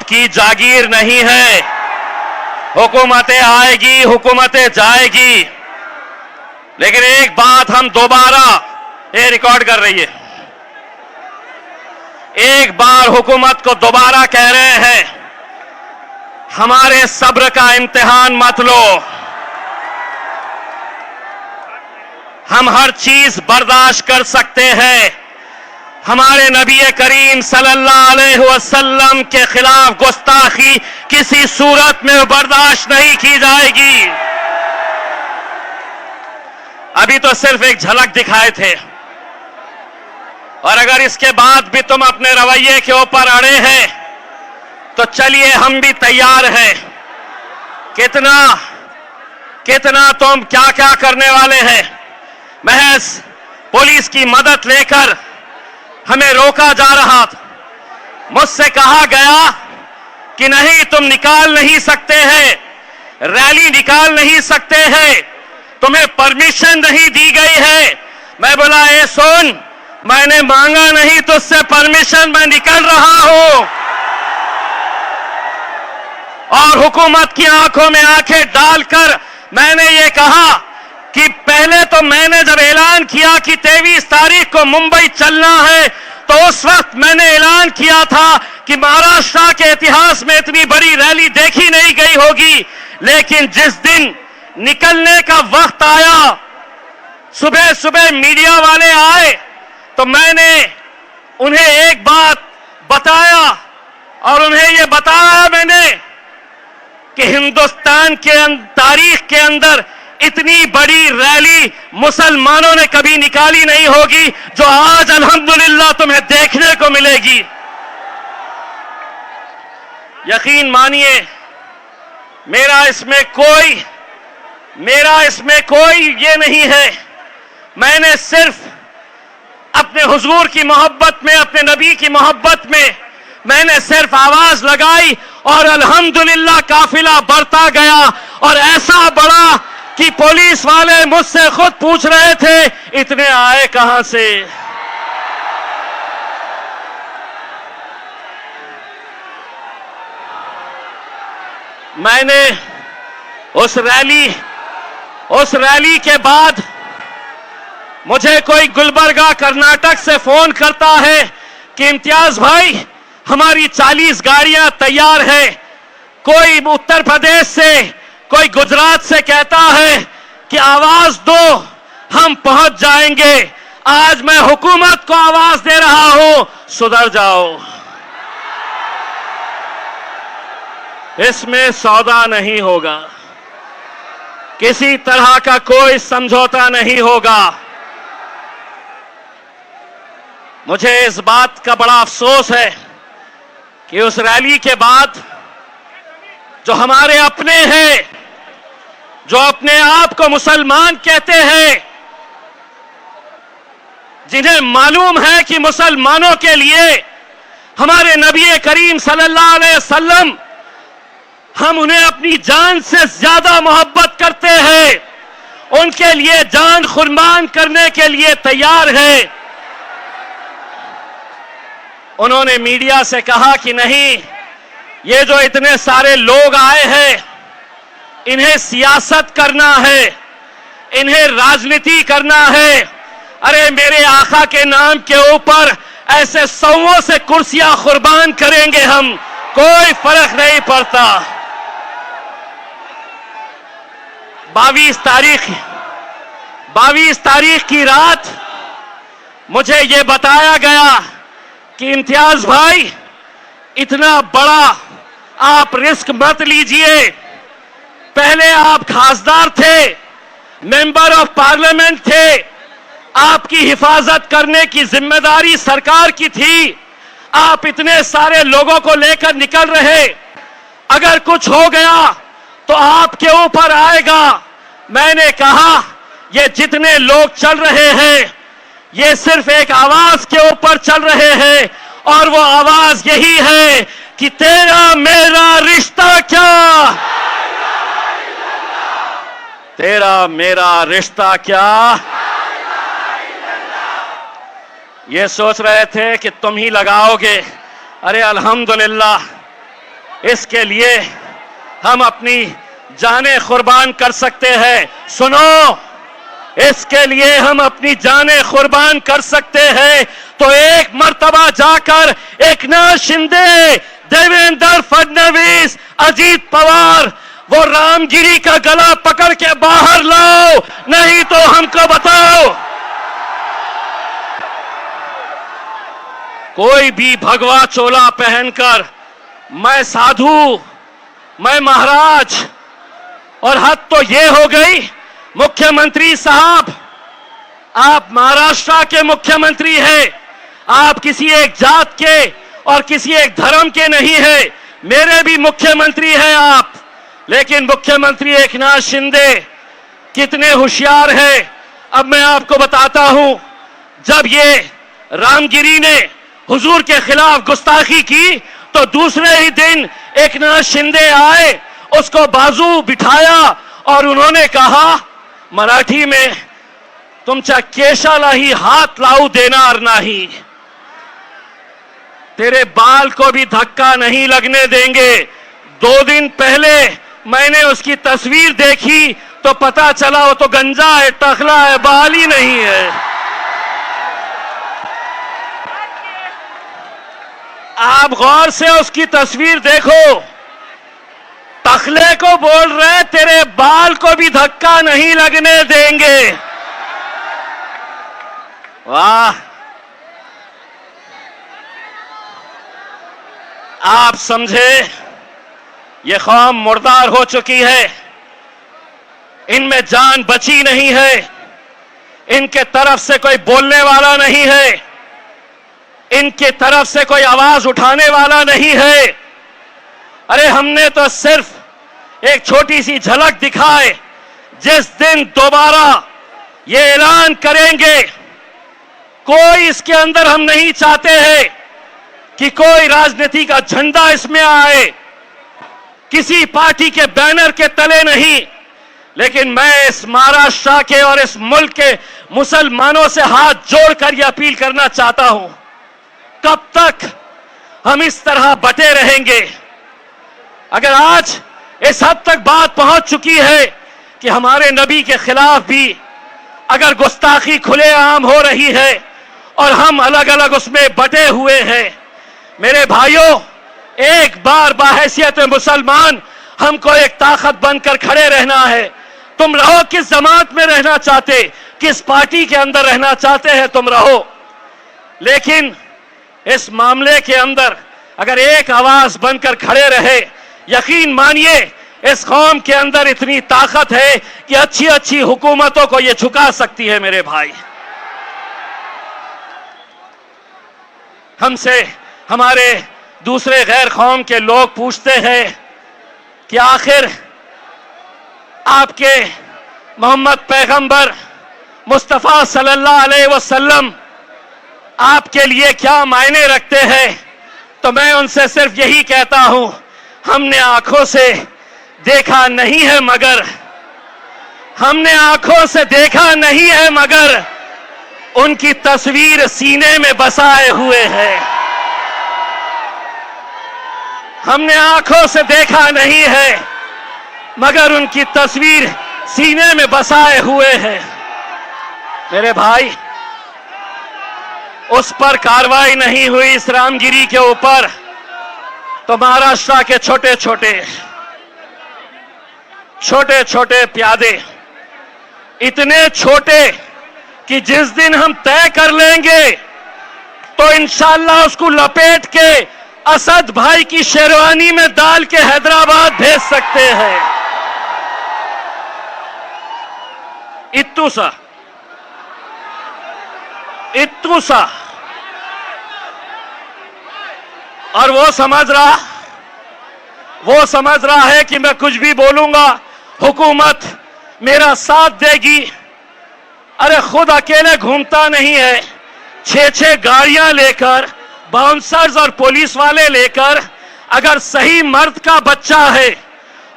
की जागीर नहीं है। हुकूमतें आएगी, हुकूमतें जाएगी, लेकिन एक बात हम दोबारा, ये रिकॉर्ड कर रही है, एक बार हुकूमत को दोबारा कह रहे हैं, हमारे सब्र का इम्तिहान मत लो। हम हर चीज बर्दाश्त कर सकते हैं। हमारे नबी करीम सल्लल्लाहु अलैहि वसल्लम के खिलाफ गुस्ताखी किसी सूरत में बर्दाश्त नहीं की जाएगी। अभी तो सिर्फ एक झलक दिखाए थे, और अगर इसके बाद भी तुम अपने रवैये के ऊपर अड़े हैं तो चलिए हम भी तैयार हैं। कितना कितना तुम क्या क्या करने वाले हैं। महज पुलिस की मदद लेकर हमें रोका जा रहा था। मुझसे कहा गया कि नहीं, तुम निकाल नहीं सकते हैं, रैली निकाल नहीं सकते हैं, तुम्हें परमिशन नहीं दी गई है। मैं बोला, ए सुन, मैंने मांगा नहीं तुझसे परमिशन, मैं निकल रहा हूं। और हुकूमत की आंखों में आंखें डालकर मैंने ये कहा कि पहले तो मैंने जब ऐलान किया कि 23 तारीख को मुंबई चलना है, तो उस वक्त मैंने ऐलान किया था कि महाराष्ट्र के इतिहास में इतनी बड़ी रैली देखी नहीं गई होगी। लेकिन जिस दिन निकलने का वक्त आया, सुबह सुबह मीडिया वाले आए, तो मैंने उन्हें एक बात बताया, और उन्हें यह बताया मैंने कि हिंदुस्तान के तारीख के अंदर इतनी बड़ी रैली मुसलमानों ने कभी निकाली नहीं होगी, जो आज अल्हम्दुलिल्लाह तुम्हें देखने को मिलेगी। यकीन मानिए, मेरा इसमें कोई ये नहीं है। मैंने सिर्फ अपने हुजूर की मोहब्बत में, अपने नबी की मोहब्बत में मैंने सिर्फ आवाज लगाई, और अल्हम्दुलिल्लाह काफिला बढ़ता गया, और ऐसा बढ़ा कि पुलिस वाले मुझसे खुद पूछ रहे थे, इतने आए कहां से। मैंने उस रैली के बाद मुझे कोई गुलबर्गा कर्नाटक से फोन करता है कि इम्तियाज भाई, हमारी 40 गाड़ियां तैयार है। कोई उत्तर प्रदेश से, कोई गुजरात से कहता है कि आवाज दो, हम पहुंच जाएंगे। आज मैं हुकूमत को आवाज दे रहा हूं, सुधर जाओ। इसमें सौदा नहीं होगा, किसी तरह का कोई समझौता नहीं होगा। मुझे इस बात का बड़ा अफसोस है कि उस रैली के बाद जो हमारे अपने हैं, जो अपने आप को मुसलमान कहते हैं, जिन्हें मालूम है कि मुसलमानों के लिए हमारे नबी करीम सल्लल्लाहु अलैहि वसल्लम, हम उन्हें अपनी जान से ज्यादा मोहब्बत करते हैं, उनके लिए जान कुर्बान करने के लिए तैयार है। उन्होंने मीडिया से कहा कि नहीं, ये जो इतने सारे लोग आए हैं, इन्हें सियासत करना है, इन्हें राजनीति करना है। अरे मेरे आका के नाम के ऊपर ऐसे सौओं से कुर्सियां कुर्बान करेंगे हम, कोई फर्क नहीं पड़ता। 22 तारीख की रात मुझे ये बताया गया कि इम्तियाज भाई, इतना बड़ा आप रिस्क मत लीजिए। पहले आप खासदार थे, मेंबर ऑफ पार्लियामेंट थे, आपकी हिफाजत करने की जिम्मेदारी सरकार की थी। आप इतने सारे लोगों को लेकर निकल रहे, अगर कुछ हो गया तो आपके ऊपर आएगा। मैंने कहा, ये जितने लोग चल रहे हैं, ये सिर्फ एक आवाज के ऊपर चल रहे हैं, और वो आवाज यही है कि तेरा मेरा रिश्ता क्या, तेरा मेरा रिश्ता क्या। ये सोच रहे थे कि तुम ही लगाओगे। अरे अल्हम्दुलिल्लाह, इसके लिए हम अपनी जानें कुर्बान कर सकते हैं। सुनो, इसके लिए हम अपनी जानें कुर्बान कर सकते हैं। तो एक मर्तबा जाकर एकनाथ शिंदे, देवेंद्र फडणवीस, अजीत पवार, वो रामगिरी का गला पकड़ के बाहर लाओ, नहीं तो हमको बताओ। कोई भी भगवा चोला पहनकर मैं साधु, मैं महाराज, और हद तो ये हो गई। मुख्यमंत्री साहब, आप महाराष्ट्र के मुख्यमंत्री हैं, आप किसी एक जात के और किसी एक धर्म के नहीं है, मेरे भी मुख्यमंत्री हैं आप। लेकिन मुख्यमंत्री एकनाथ शिंदे कितने होशियार हैं, अब मैं आपको बताता हूं। जब ये रामगिरी ने हुजूर के खिलाफ गुस्ताखी की तो दूसरे ही दिन एकनाथ शिंदे आए, उसको बाजू बिठाया और उन्होंने कहा मराठी में, तुमच्या केशाला ही हाथ लावू देणार नहीं, तेरे बाल को भी धक्का नहीं लगने देंगे। 2 दिन पहले मैंने उसकी तस्वीर देखी तो पता चला वो तो गंजा है, टखला है, बाल ही नहीं है। आप गौर से उसकी तस्वीर देखो, टखले को बोल रहे तेरे बाल को भी धक्का नहीं लगने देंगे। वाह, आप समझे, ये कौम मुर्दार हो चुकी है, इनमें जान बची नहीं है, इनके तरफ से कोई बोलने वाला नहीं है, इनके तरफ से कोई आवाज उठाने वाला नहीं है। अरे हमने तो सिर्फ एक छोटी सी झलक दिखाए। जिस दिन दोबारा ये ऐलान करेंगे, कोई इसके अंदर हम नहीं चाहते हैं कि कोई राजनीति का झंडा इसमें आए, किसी पार्टी के बैनर के तले नहीं। लेकिन मैं इस महाराष्ट्र के और इस मुल्क के मुसलमानों से हाथ जोड़कर यह अपील करना चाहता हूं, कब तक हम इस तरह बटे रहेंगे? अगर आज इस हद तक बात पहुंच चुकी है कि हमारे नबी के खिलाफ भी अगर गुस्ताखी खुलेआम हो रही है और हम अलग अलग उसमें बटे हुए हैं, मेरे भाइयों, एक बार बाहैसियत मुसलमान हमको एक ताकत बनकर खड़े रहना है। तुम रहो किस जमात में रहना चाहते, किस पार्टी के अंदर रहना चाहते हैं, तुम रहो। लेकिन इस मामले के अंदर अगर एक आवाज बनकर खड़े रहे, यकीन मानिए इस कौम के अंदर इतनी ताकत है कि अच्छी अच्छी हुकूमतों को यह झुका सकती है। मेरे भाई, हमसे हमारे दूसरे गैर कौम के लोग पूछते हैं कि आखिर आपके मोहम्मद पैगंबर मुस्तफा सल्लल्लाहु अलैहि वसल्लम आपके लिए क्या मायने रखते हैं? तो मैं उनसे सिर्फ यही कहता हूं, हमने आंखों से देखा नहीं है मगर, हमने आंखों से देखा नहीं है मगर उनकी तस्वीर सीने में बसाए हुए है। हमने आंखों से देखा नहीं है मगर उनकी तस्वीर सीने में बसाए हुए हैं। मेरे भाई, उस पर कार्रवाई नहीं हुई इस रामगिरी के ऊपर, तो महाराष्ट्र के छोटे छोटे प्यादे, इतने छोटे कि जिस दिन हम तय कर लेंगे तो इंशाअल्लाह उसको लपेट के असद भाई की शेरवानी में डाल के हैदराबाद भेज सकते हैं। इत्तू सा और वो समझ रहा है कि मैं कुछ भी बोलूंगा हुकूमत मेरा साथ देगी। अरे खुद अकेले घूमता नहीं है, 6 गाड़ियां लेकर, बाउंसर्स और पुलिस वाले लेकर, अगर सही मर्द का बच्चा है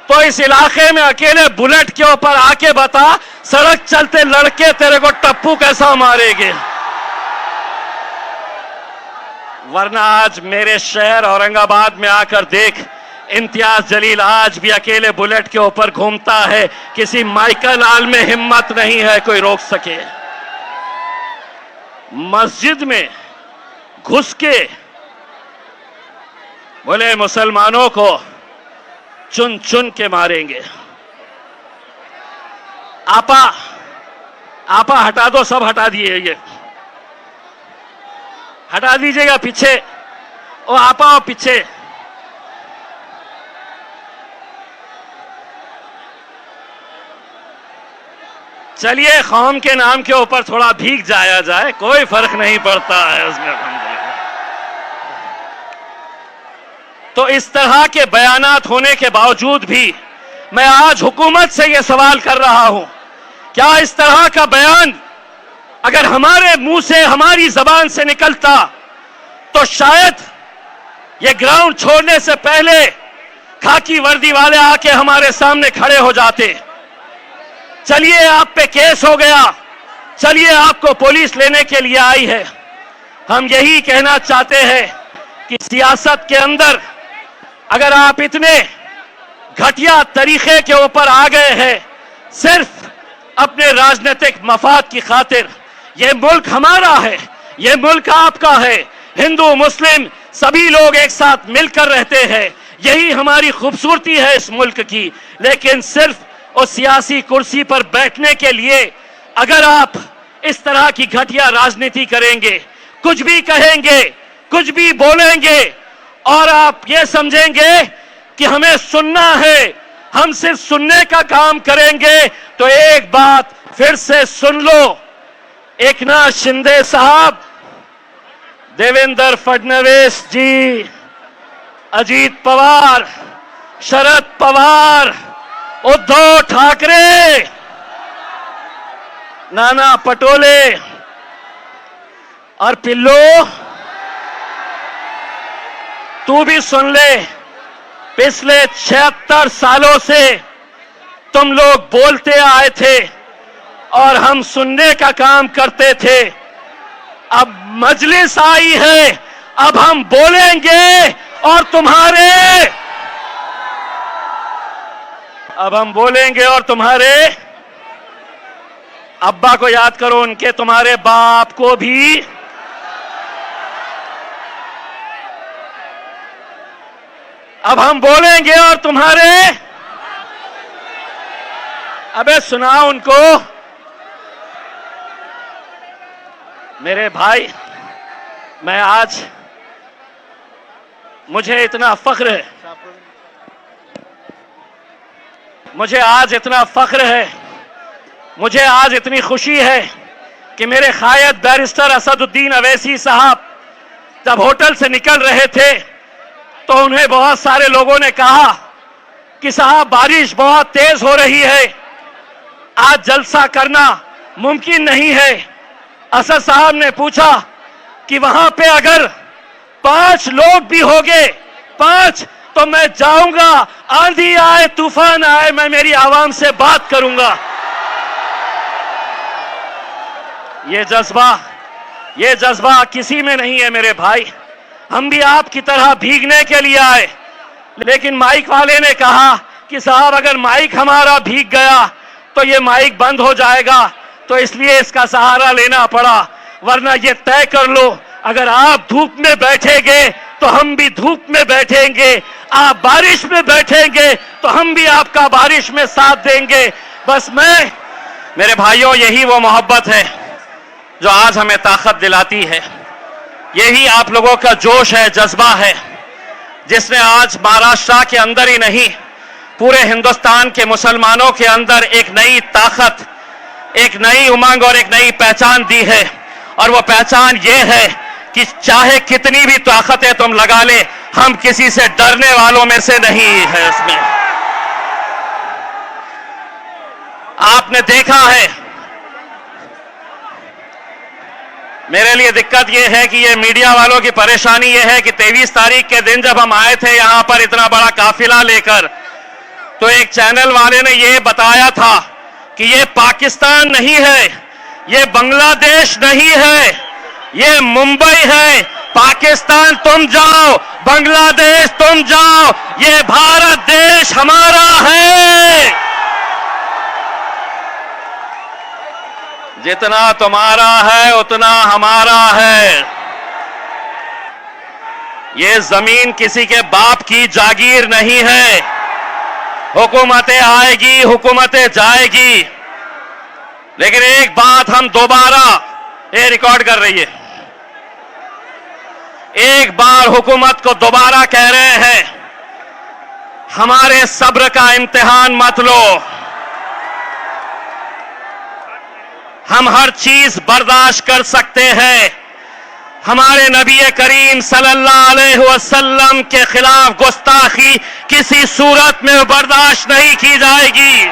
तो इस इलाके में अकेले बुलेट के ऊपर आके बता, सड़क चलते लड़के तेरे को टप्पू कैसा मारेंगे। वरना आज मेरे शहर औरंगाबाद में आकर देख, इम्तियाज जलील आज भी अकेले बुलेट के ऊपर घूमता है, किसी माइकल आल में हिम्मत नहीं है कोई रोक सके। मस्जिद में घुस के बोले मुसलमानों को चुन चुन के मारेंगे। आपा हटा दो, सब हटा दिए, ये हटा दीजिएगा पीछे, ओ आपा पीछे। चलिए कौम के नाम के ऊपर थोड़ा भीग जाया जाए, कोई फर्क नहीं पड़ता है उसमें। तो इस तरह के बयानात होने के बावजूद भी मैं आज हुकूमत से यह सवाल कर रहा हूं, क्या इस तरह का बयान अगर हमारे मुंह से, हमारी जबान से निकलता तो शायद ये ग्राउंड छोड़ने से पहले खाकी वर्दी वाले आके हमारे सामने खड़े हो जाते। चलिए आप पे केस हो गया, चलिए आपको पुलिस लेने के लिए आई है। हम यही कहना चाहते हैं कि सियासत के अंदर अगर आप इतने घटिया तरीके के ऊपर आ गए हैं सिर्फ अपने राजनीतिक मफाद की खातिर, यह मुल्क हमारा है, यह मुल्क आपका है, हिंदू मुस्लिम सभी लोग एक साथ मिलकर रहते हैं, यही हमारी खूबसूरती है इस मुल्क की। लेकिन सिर्फ उस सियासी कुर्सी पर बैठने के लिए अगर आप इस तरह की घटिया राजनीति करेंगे, कुछ भी कहेंगे, कुछ भी बोलेंगे और आप ये समझेंगे कि हमें सुनना है, हम सिर्फ सुनने का काम करेंगे, तो एक बात फिर से सुन लो, एकनाथ शिंदे साहब, देवेंद्र फडणवीस जी, अजीत पवार, शरद पवार, उद्धव ठाकरे, नाना पटोले और पिल्लू तू भी सुन ले, पिछले 76 सालों से तुम लोग बोलते आए थे और हम सुनने का काम करते थे। अब मजलिस आई है, अब हम बोलेंगे और तुम्हारे अब्बा को याद करो, उनके तुम्हारे बाप को भी अब हम बोलेंगे और तुम्हारे, अबे सुनाओ उनको। मेरे भाई, मैं आज, मुझे इतना फख्र है, मुझे आज इतना फख्र है, मुझे आज इतनी खुशी है कि मेरे कायद बैरिस्टर असदुद्दीन अवैसी साहब जब होटल से निकल रहे थे तो उन्हें बहुत सारे लोगों ने कहा कि साहब बारिश बहुत तेज हो रही है, आज जलसा करना मुमकिन नहीं है। असद साहब ने पूछा कि वहां पे अगर 5 लोग भी होंगे, 5, तो मैं जाऊंगा, आंधी आए तूफान आए, मैं मेरी आवाम से बात करूंगा। ये जज्बा किसी में नहीं है मेरे भाई। हम भी आपकी तरह भीगने के लिए आए, लेकिन माइक वाले ने कहा कि साहब अगर माइक हमारा भीग गया तो ये माइक बंद हो जाएगा, तो इसलिए इसका सहारा लेना पड़ा। वरना ये तय कर लो, अगर आप धूप में बैठेंगे तो हम भी धूप में बैठेंगे, आप बारिश में बैठेंगे तो हम भी आपका बारिश में साथ देंगे। बस मेरे भाइयों, यही वो मोहब्बत है जो आज हमें ताकत दिलाती है, यही आप लोगों का जोश है, जज्बा है, जिसने आज महाराष्ट्र के अंदर ही नहीं पूरे हिंदुस्तान के मुसलमानों के अंदर एक नई ताकत, एक नई उमंग और एक नई पहचान दी है। और वो पहचान ये है कि चाहे कितनी भी ताकतें तुम लगा ले, हम किसी से डरने वालों में से नहीं है। इसमें आपने देखा है, मेरे लिए दिक्कत यह है कि ये मीडिया वालों की परेशानी यह है कि 23 तारीख के दिन जब हम आए थे यहां पर इतना बड़ा काफिला लेकर, तो एक चैनल वाले ने यह बताया था कि ये पाकिस्तान नहीं है, ये बांग्लादेश नहीं है, ये मुंबई है, पाकिस्तान तुम जाओ, बांग्लादेश तुम जाओ, ये भारत देश हमारा है। जितना तुम्हारा है उतना हमारा है। ये जमीन किसी के बाप की जागीर नहीं है। हुकूमतें आएगी, हुकूमतें जाएगी, लेकिन एक बात हम दोबारा, ये रिकॉर्ड कर रही है, एक बार हुकूमत को दोबारा कह रहे हैं, हमारे सब्र का इम्तिहान मत लो। हम हर चीज बर्दाश्त कर सकते हैं। हमारे नबी करीम सल्लल्लाहु अलैहि वसल्लम के खिलाफ गुस्ताखी किसी सूरत में बर्दाश्त नहीं की जाएगी।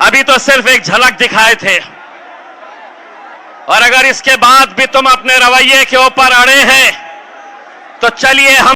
अभी तो सिर्फ एक झलक दिखाए थे, और अगर इसके बाद भी तुम अपने रवैये के ऊपर अड़े हैं तो चलिए हम